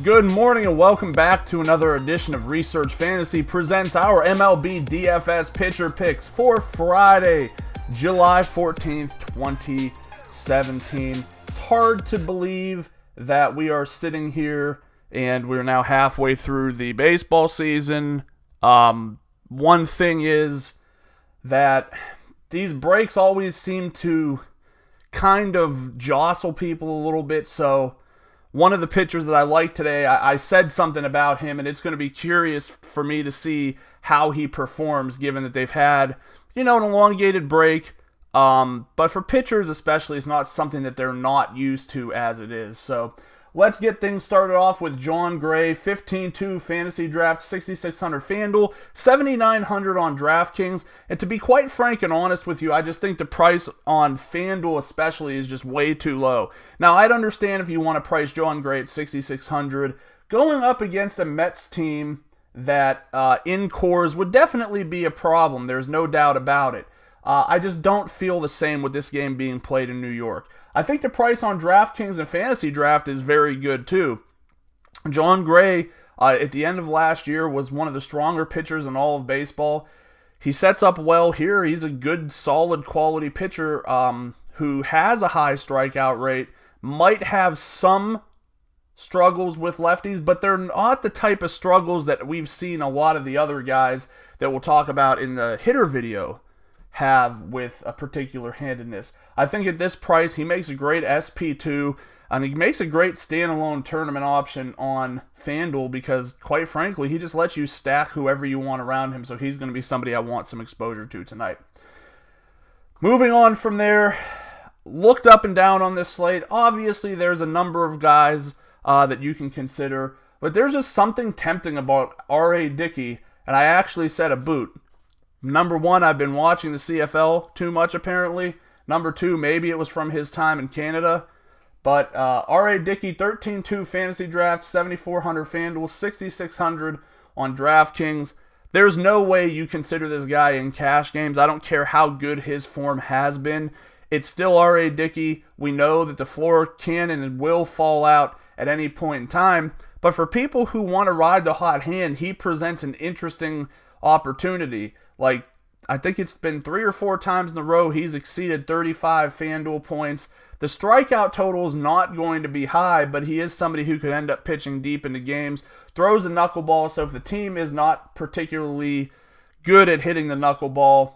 Good morning and welcome back to another edition of Research Fantasy presents our MLB DFS pitcher picks for Friday, July 14th, 2017. It's hard to believe that we are sitting here and we're now halfway through the baseball season. One thing is that these breaks always seem to kind of jostle people a little bit, so one of the pitchers that I like today, I said something about him, and it's going to be curious for me to see how he performs, given that they've had, an elongated break. But for pitchers especially, it's not something that they're not used to as it is. So let's get things started off with Jon Gray, 15-2 fantasy draft, 6,600 FanDuel, 7,900 on DraftKings. And to be quite frank and honest with you, I just think the price on FanDuel especially is just way too low. Now, I'd understand if you want to price Jon Gray at 6,600. Going up against a Mets team that in cores would definitely be a problem. There's no doubt about it. I just don't feel the same with this game being played in New York. I think the price on DraftKings and Fantasy Draft is very good too. Jon Gray, at the end of last year, was one of the stronger pitchers in all of baseball. He sets up well here. He's a good, solid, quality pitcher who has a high strikeout rate, might have some struggles with lefties, but they're not the type of struggles that we've seen a lot of the other guys that we'll talk about in the hitter video have with a particular handedness. I think at this price, he makes a great SP2, and he makes a great standalone tournament option on FanDuel because, quite frankly, he just lets you stack whoever you want around him, so he's going to be somebody I want some exposure to tonight. Moving on from there, looked up and down on this slate. Obviously, there's a number of guys that you can consider, but there's just something tempting about R.A. Dickey, and I actually said a boot. Number one, I've been watching the CFL too much, apparently. Number two, maybe it was from his time in Canada. But R.A. Dickey, 13-2 fantasy draft, 7,400 FanDuel, 6,600 on DraftKings. There's no way you consider this guy in cash games. I don't care how good his form has been. It's still R.A. Dickey. We know that the floor can and will fall out at any point in time. But for people who want to ride the hot hand, he presents an interesting opportunity. Like, I think it's been 3 or 4 times in a row he's exceeded 35 FanDuel points. The strikeout total is not going to be high, but he is somebody who could end up pitching deep into games. Throws a knuckleball, so if the team is not particularly good at hitting the knuckleball,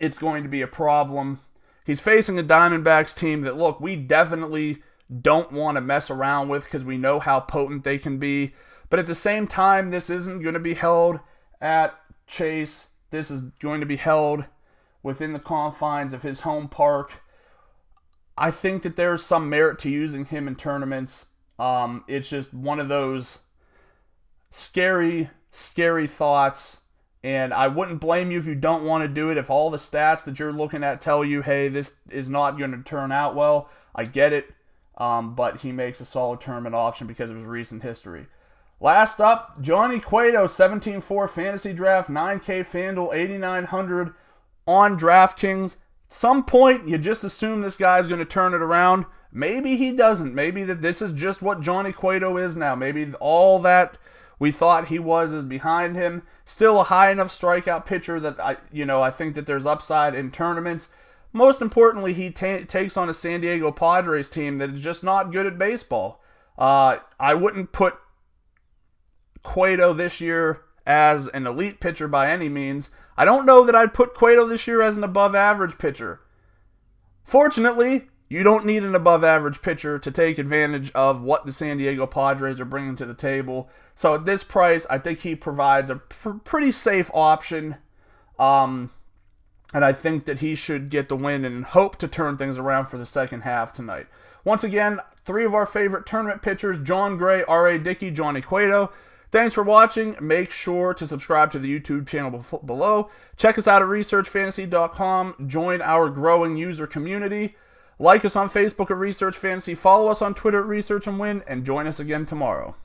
it's going to be a problem. He's facing a Diamondbacks team that, look, we definitely don't want to mess around with because we know how potent they can be. But at the same time, this isn't going to be held at Chase. This is going to be held within the confines of his home park. I think that there's some merit to using him in tournaments. It's just one of those scary thoughts. And I wouldn't blame you if you don't want to do it. If all the stats that you're looking at tell you, hey, this is not going to turn out well, I get it. But he makes a solid tournament option because of his recent history. Last up, Johnny Cueto, 17-4 fantasy draft, 9K FanDuel, 8,900 on DraftKings. At some point, you just assume this guy's going to turn it around. Maybe he doesn't. Maybe that this is just what Johnny Cueto is now. Maybe all that we thought he was is behind him. Still a high enough strikeout pitcher that I think that there's upside in tournaments. Most importantly, he takes on a San Diego Padres team that is just not good at baseball. I wouldn't put Cueto this year as an elite pitcher by any means. I don't know that I'd put Cueto this year as an above average pitcher. Fortunately, you don't need an above average pitcher to take advantage of what the San Diego Padres are bringing to the table. So at this price, I think he provides a pretty safe option. And I think that he should get the win and hope to turn things around for the second half tonight. Once again, 3 of our favorite tournament pitchers, Jon Gray, R.A. Dickey, Johnny Cueto. Thanks for watching. Make sure to subscribe to the YouTube channel below. Check us out at researchfantasy.com. Join our growing user community. Like us on Facebook at Research Fantasy. Follow us on Twitter at Research and Win. And join us again tomorrow.